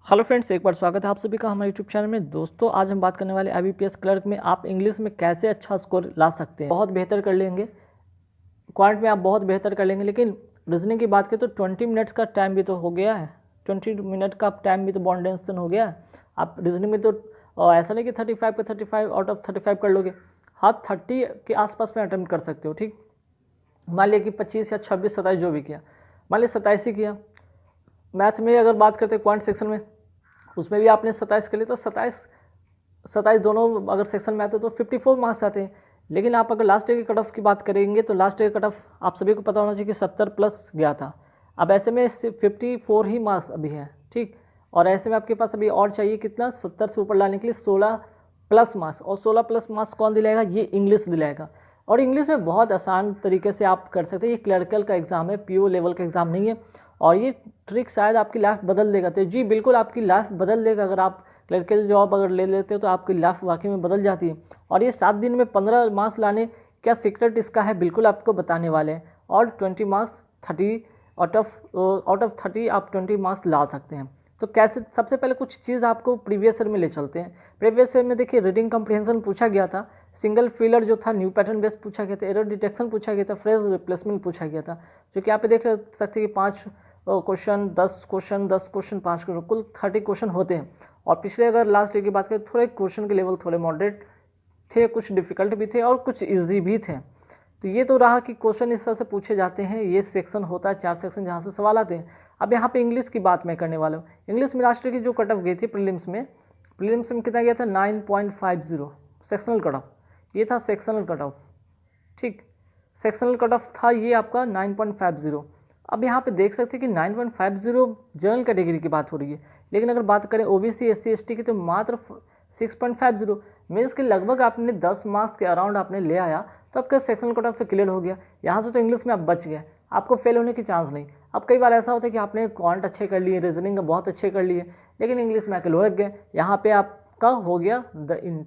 Hello friends, एक बार स्वागत है आप सभी का हमारे यूट्यूब चैनल में। दोस्तों, आज हम बात करने वाले IBPS क्लर्क में आप इंग्लिश में कैसे अच्छा स्कोर ला सकते हैं। बहुत बेहतर कर लेंगे, क्वांट में आप बहुत बेहतर कर लेंगे, लेकिन रीजनिंग की बात करें तो 20 मिनट्स का टाइम भी तो हो गया है। 20 मिनट का टाइम भी तो बाउंडेशन हो गया है। आप रीजनिंग में तो ऐसा नहीं कि 35 का 35 आउट ऑफ 35 कर लोगे। हाँ, 30 के आसपास में अटेम्प्ट कर सकते हो। ठीक, मान लिया कि 25 या 26 27 जो भी किया, मान लिया 27 ही किया। मैथ में अगर बात करते हैं क्वांट सेक्शन में, उसमें भी आपने 27 के लिए तो 27 दोनों अगर सेक्शन में आते तो 54 मार्क्स आते हैं। लेकिन आप अगर लास्ट ईयर के कट ऑफ की बात करेंगे तो लास्ट ईयर कट ऑफ आप सभी को पता होना चाहिए कि 70 प्लस गया था। अब ऐसे में 54 ही मार्क्स अभी हैं। ठीक, और ऐसे में आपके पास अभी और चाहिए कितना, 70 से ऊपर लाने के लिए 16 प्लस मार्क्स। और 16 प्लस मार्क्स कौन दिलाएगा? ये इंग्लिश दिलाएगा। और इंग्लिश में बहुत आसान तरीके से आप कर सकते हैं। ये क्लर्कल का एग्ज़ाम है, PO लेवल का एग्ज़ाम नहीं है। और ये ट्रिक शायद आपकी लाइफ बदल देगा। तो जी बिल्कुल आपकी लाइफ बदल देगा। अगर आप क्लर्कल जॉब अगर ले लेते हो तो आपकी लाइफ वाकई में बदल जाती है। और ये 7 दिन में 15 मार्क्स लाने, क्या सीक्रेट इसका है, बिल्कुल आपको बताने वाले हैं। और 20 मार्क्स 30 आउट ऑफ 30 आप 20 मार्क्स ला सकते हैं। तो कैसे? सबसे पहले कुछ चीज़ आपको प्रीवियस ईयर में ले चलते हैं। प्रीवियस ईयर में देखिए, रीडिंग कम्प्रीहेंशन पूछा गया था, सिंगल फिलर जो था, न्यू पैटर्न बेस पूछा गया था, एरर डिटेक्शन पूछा गया था, फ्रेज रिप्लेसमेंट पूछा गया था। जो कि यहाँ पे देख सकते हैं कि 5 क्वेश्चन, 10 क्वेश्चन, 10 क्वेश्चन, 5 क्वेश्चन, कुल 30 क्वेश्चन होते हैं। और पिछले अगर लास्ट ईयर की बात करें, थोड़े क्वेश्चन के लेवल थोड़े मॉडरेट थे, कुछ डिफिकल्ट भी थे और कुछ ईजी भी थे। तो ये तो रहा कि क्वेश्चन इस तरह से पूछे जाते हैं। ये सेक्शन होता है 4 सेक्शन जहाँ से सवाल आते हैं। अब यहाँ पे इंग्लिश की बात मैं करने वाला हूँ। इंग्लिश में लास्ट ईयर की जो कट ऑफ गई थी प्रीलिम्स में कितना गया था? 9.50 सेक्शनल कट ऑफ। ये था सेक्शनल कट ऑफ। ठीक, सेक्शनल कट ऑफ था ये आपका 9.50। अब यहाँ पे देख सकते हैं कि 9.50 जनरल कैटेगरी की बात हो रही है। लेकिन अगर बात करें OBC SC ST की तो मात्र 6.50 मीन्स कि लगभग आपने 10 मार्क्स के अराउंड आपने ले आया तो आपका सेक्शनल कट ऑफ तो क्लियर हो गया। यहाँ से तो इंग्लिश में आप बच गए, आपको फेल होने की चांस नहीं। अब कई बार ऐसा होता है कि आपने क्वांट अच्छे कर लिए, रीजनिंग बहुत अच्छे कर लिए, लेकिन इंग्लिश में आके लुढ़क गए। यहाँ पे आपका हो गया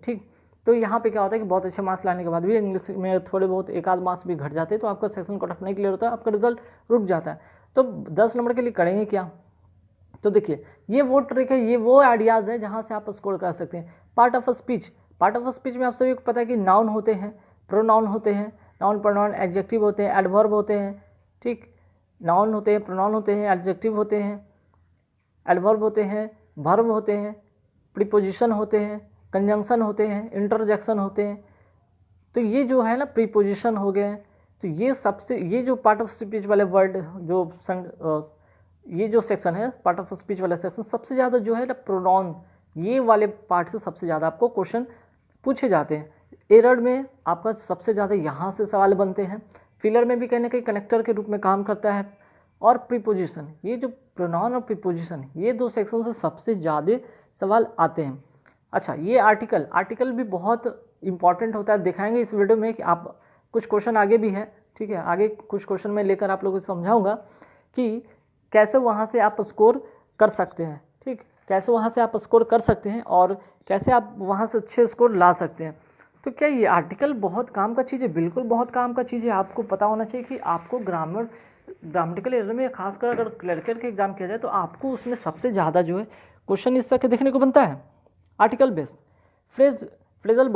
ठीक। तो यहाँ पे क्या होता है कि बहुत अच्छे मार्क्स लाने के बाद भी इंग्लिश में थोड़े बहुत एक आध मार्क्स भी घट जाते हैं तो आपका सेक्शन कट ऑफ नहीं क्लियर होता है, आपका रिजल्ट रुक जाता है। तो 10 नंबर के लिए करेंगे क्या? तो देखिए, ये वो ट्रिक है, ये वो आइडियाज़ है जहाँ से आप स्कोर कर सकते हैं। Part of speech, part of speech में आप सभी को पता है कि नाउन होते हैं, प्रोनाउन होते हैं, नाउन प्रोनाउन एडजेक्टिव होते हैं, एडवर्ब होते हैं। ठीक, नाउन होते हैं, प्रोनाउन होते हैं, एडजेक्टिव होते हैं, एडवर्ब होते हैं, वर्ब होते हैं, प्रीपोजिशन होते हैं, कंजंक्शन होते हैं, इंटरजेक्शन होते हैं। तो ये जो है ना प्रीपोजिशन हो गए हैं। तो ये सबसे, ये जो पार्ट ऑफ स्पीच वाले वर्ड ये जो सेक्शन है पार्ट ऑफ स्पीच वाला सेक्शन, सबसे ज़्यादा जो है ना प्रोनाउन, ये वाले पार्ट से सबसे ज़्यादा आपको क्वेश्चन पूछे जाते हैं। एरर में आपका सबसे ज़्यादा यहाँ से सवाल बनते हैं। फिलर में भी कहीं ना कहीं कनेक्टर के रूप में काम करता है। और प्रीपोजिशन, ये जो प्रोनाउन और प्रीपोजिशन, ये 2 सेक्शन से सबसे ज़्यादा सवाल आते हैं। अच्छा, ये आर्टिकल भी बहुत इंपॉर्टेंट होता है, दिखाएंगे इस वीडियो में कि आप कुछ क्वेश्चन आगे भी है। ठीक है, आगे कुछ क्वेश्चन में लेकर आप लोगों को समझाऊंगा कि कैसे वहाँ से आप स्कोर कर सकते हैं। ठीक, कैसे वहाँ से आप स्कोर कर सकते हैं और कैसे आप वहाँ से अच्छे स्कोर ला सकते हैं। तो क्या ये आर्टिकल बहुत काम का चीज़ है? बिल्कुल बहुत काम का चीज़ है। आपको पता होना चाहिए कि आपको ग्रामेटिकल एरर में खासकर अगर क्लर्कल के एग्जाम किया जाए तो आपको उसमें सबसे ज़्यादा जो है क्वेश्चन इस तरह के देखने को बनता है। आर्टिकल बेस्ड, फ्रेजल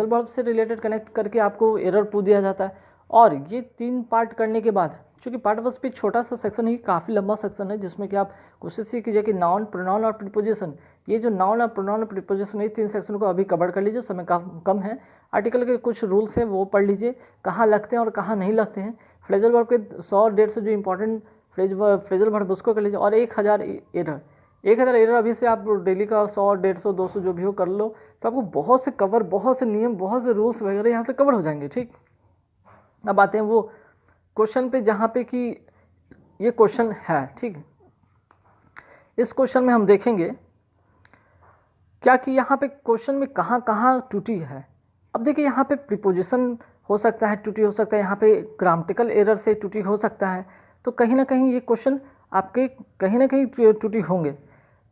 वर्ब से रिलेटेड कनेक्ट करके आपको एरर पूछ दिया जाता है। और ये 3 पार्ट करने के बाद, चूँकि पार्ट ऑफ स्पीच छोटा सा सेक्शन ही, काफ़ी लंबा सेक्शन है, जिसमें कि आप कोशिश ये कीजिए कि नाउन, प्रोनाउन और प्रीपोजिशन, ये जो नाउन और प्रोनाउन और प्रीपोजिशन, ये 3 सेक्शन को अभी कवर कर लीजिए। समय कम है। आर्टिकल के कुछ रूल्स हैं वो पढ़ लीजिए, कहाँ लगते हैं और कहाँ नहीं लगते हैं। फ्रेजल वर्ब के 100-150 जो इंपॉर्टेंट फ्रेजल वर्ब उसको कर लीजिए। और 1000 एरर अभी से आप डेली का 100, 150, 200 जो भी हो कर लो, तो आपको बहुत से नियम, बहुत से रूल्स वगैरह यहाँ से कवर हो जाएंगे। ठीक, अब आते हैं वो क्वेश्चन पे जहाँ पे कि ये क्वेश्चन है। ठीक, इस क्वेश्चन में हम देखेंगे क्या कि यहाँ पे क्वेश्चन में कहाँ कहाँ त्रुटि है। अब देखिए, यहाँ पे प्रीपोजिशन हो सकता है त्रुटि हो सकता है, यहाँ पे ग्रामेटिकल एरर से त्रुटि हो सकता है। तो कहीं ना कहीं ये क्वेश्चन आपके कहीं ना कहीं त्रुटि होंगे।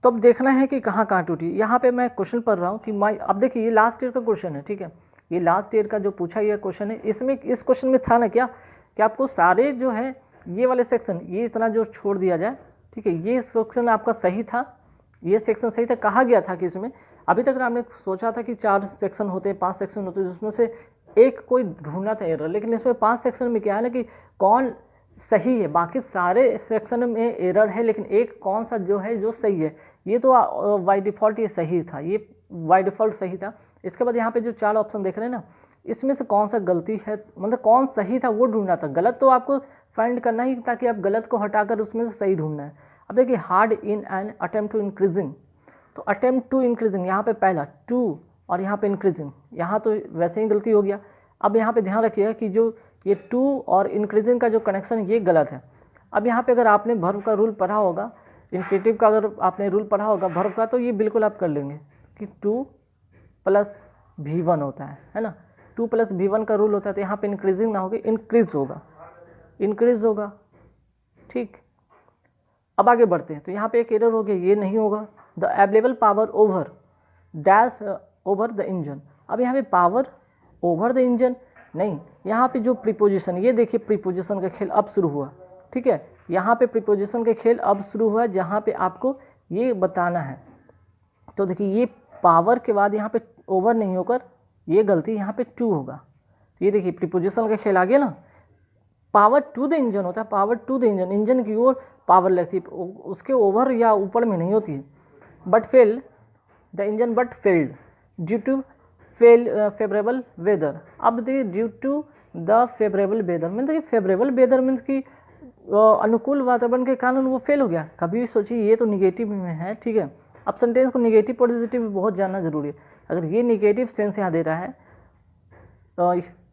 तो अब देखना है कि कहाँ कहाँ टूटी। यहाँ पे मैं क्वेश्चन पढ़ रहा हूँ कि अब देखिए, ये लास्ट ईयर का क्वेश्चन है। ठीक है, ये लास्ट ईयर का जो पूछा गया क्वेश्चन है, इसमें इस क्वेश्चन में था ना क्या कि आपको सारे जो है ये वाले सेक्शन, ये इतना जो छोड़ दिया जाए। ठीक है, ये सेक्शन आपका सही था, ये सेक्शन सही था, कहा गया था कि इसमें अभी तक आपने सोचा था कि 4 सेक्शन होते हैं, 5 सेक्शन होते हैं, जिसमें से एक कोई ढूंढना था एरर, लेकिन इसमें 5 सेक्शन में क्या है ना कि कौन सही है, बाकी सारे सेक्शन में एरर है, लेकिन एक कौन सा जो है जो सही है। ये तो बाय डिफ़ॉल्ट ये सही था, ये बाय डिफ़ॉल्ट सही था। इसके बाद यहाँ पे जो 4 ऑप्शन देख रहे हैं ना, इसमें से कौन सा गलती है, मतलब कौन सही था वो ढूंढना था। गलत तो आपको फाइंड करना ही, ताकि आप गलत को हटाकर उसमें से सही ढूंढना है। अब देखिए, hard in an attempt to increasing, तो अटेम्प्ट टू इंक्रीजिंग यहाँ पे पहला टू और यहाँ पे इंक्रीजिंग, यहाँ तो वैसे ही गलती हो गया। अब यहाँ पे ध्यान रखिएगा कि जो ये टू और इंक्रीजिंग का जो कनेक्शन ये गलत है। अब यहाँ पे अगर आपने वर्ब का रूल पढ़ा होगा, इन्फिनेटिव का अगर आपने रूल पढ़ा होगा वर्ब का, तो ये बिल्कुल आप कर लेंगे कि 2 + V1 होता है ना। 2 + V1 का रूल होता है, तो यहाँ पे इंक्रीजिंग ना होगी, इंक्रीज होगा, इंक्रीज होगा। ठीक, अब आगे बढ़ते हैं। तो यहाँ पे एक एरर हो गया, ये नहीं होगा। The available power over dash over the engine. अब यहाँ पे पावर ओवर द इंजन नहीं, यहाँ पे जो प्रीपोजिशन, ये देखिए प्रीपोजिशन का खेल अब शुरू हुआ। ठीक है, यहाँ पे प्रीपोजिशन के खेल अब शुरू हुआ, जहाँ पे आपको ये बताना है। तो देखिए, ये पावर के बाद यहाँ पे ओवर नहीं होकर ये गलती, यहाँ पे टू होगा। ये देखिए प्रीपोजिशन का खेल आ गया ना। पावर टू द इंजन होता है, power to the engine, engine की ओर पावर लगती है, उसके ओवर या ऊपर में नहीं होती है। But fail the engine but failed due to favourable weather. अब देखिए, due to the favourable weather means कि फेवरेबल वेदर मीन्स कि अनुकूल वातावरण के कारण वो फेल हो गया। कभी सोचिए, ये तो निगेटिव में है। ठीक है, अब सेंटेंस को निगेटिव पॉजिटिव बहुत जानना जरूरी है। अगर ये निगेटिव सेंस यहाँ दे रहा है,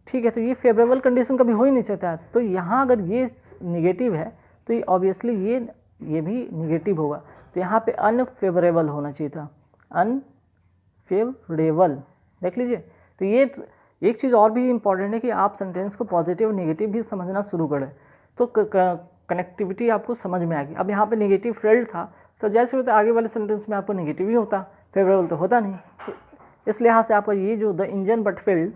ठीक है, तो ये फेवरेबल कंडीशन कभी हो ही नहीं सकता है। तो यहाँ अगर ये निगेटिव है, तो ये ऑब्वियसली ये भी निगेटिव होगा। तो यहाँ पे अनफेवरेबल होना चाहिए था, अनफेवरेबल। देख लीजिए, तो ये एक चीज़ और भी इम्पॉर्टेंट है कि आप सेंटेंस को पॉजिटिव और निगेटिव भी समझना शुरू करें, तो कनेक्टिविटी आपको समझ में आएगी। अब यहाँ पे निगेटिव फेल्ड था, तो जैसे होता है आगे वाले सेंटेंस में आपको निगेटिव ही होता, फेवरेबल तो होता नहीं। तो इस लिहाज से आपका ये जो द इंजन बट फेल्ड,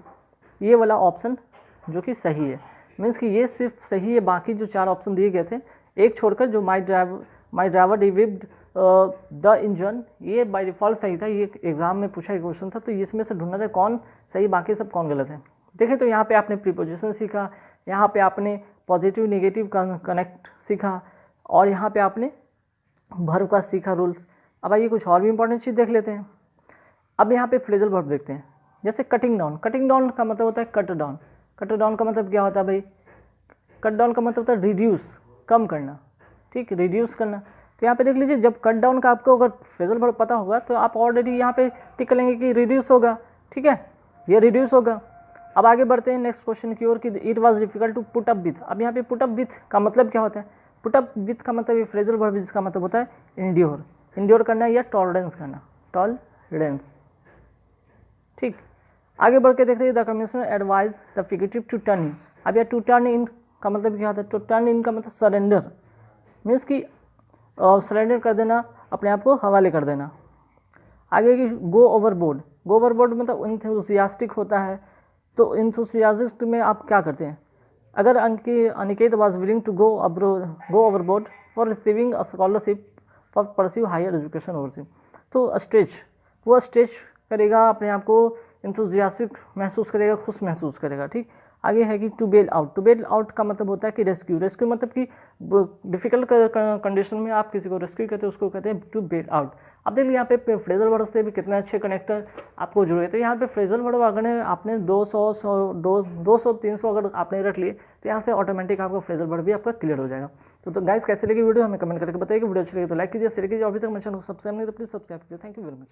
ये वाला ऑप्शन जो कि सही है, मीन्स कि ये सिर्फ सही है। बाकी जो 4 ऑप्शन दिए गए थे, एक छोड़कर, जो माई ड्राइवर डिविव्ड द इंजन, ये बाय डिफ़ॉल्ट सही था। ये एग्जाम में पूछा एक क्वेश्चन था, तो इसमें से ढूंढना था कौन सही, बाकी सब कौन गलत है। देखिए, तो यहाँ पे आपने प्रीपोजिशन सीखा, यहाँ पे आपने पॉजिटिव निगेटिव का कनेक्ट सीखा, और यहाँ पे आपने वर्ब का सीखा रूल्स। अब आइए कुछ और भी इंपॉर्टेंट चीज़ देख लेते हैं। अब यहाँ पे फ्रेजल वर्ब देखते हैं, जैसे कटिंग डाउन। कटिंग डाउन का मतलब होता है कट डाउन। कट डाउन का मतलब क्या होता है भाई? कट डाउन का मतलब होता है रिड्यूस, कम करना। ठीक, रिड्यूस करना। तो यहाँ पे देख लीजिए, जब कट डाउन का आपको अगर फ्रेजल वर्ब पता होगा, तो आप ऑलरेडी यहाँ पे टिक कर लेंगे कि रिड्यूस होगा। ठीक है, ये रिड्यूस होगा। अब आगे बढ़ते हैं नेक्स्ट क्वेश्चन की ओर कि it was difficult to put up with. अब यहाँ पे पुट अप विथ का मतलब क्या होता है? पुट अप विथ का मतलब ये फ्रेजल वर्ब जिसका मतलब होता है इंड्योर, इंड्योर करना या टॉलरेंस करना, टॉलरेंस। ठीक, आगे बढ़ के देखते हैं the commissioner advise the figurative to turn in. अब यह टू टर्न इन का मतलब क्या होता है? टू टर्न इन का मतलब सरेंडर, मीन्स कि सरेंडर कर देना, अपने आप को हवाले कर देना। आगे की गो ओवरबोर्ड। गो ओवरबोर्ड मतलब इंथुसियास्टिक होता है। तो इंथुसियास्टिक में आप क्या करते हैं? अगर Aniket was willing to go overboard for receiving a scholarship for pursue higher education overseas, तो स्ट्रेच, वो स्ट्रेच करेगा, अपने आप को इंथुसियास्टिक महसूस करेगा, खुश महसूस करेगा। ठीक, आगे है कि to bail out. To bail out का मतलब होता है कि रेस्क्यू। रेस्क्यू मतलब कि डिफिकल्ट कंडीशन में आप किसी को रेस्क्यू करते हैं, उसको कहते हैं टू बेल आउट। अब देखिए यहाँ पे फ्रेजल वर्ड से भी कितने अच्छे कनेक्टर आपको जुड़े। तो यहाँ पे फ्रेजल वर्ड अगर आपने 200 300 अगर आपने रख लिए, तो यहाँ से ऑटोमेटिक आपका फ्रेजल वर्ड भी आपका क्लियर हो जाएगा। तो गाइस, कैसे लगी वीडियो हमें कमेंट करके बताइए। वीडियो अच्छी लगी तो लाइक कीजिए, शेयर कीजिए। अभी तक मेरे चैनल को सब्सक्राइब नहीं तो प्लीज़ सब्सक्राइब कीजिए। Thank you very much.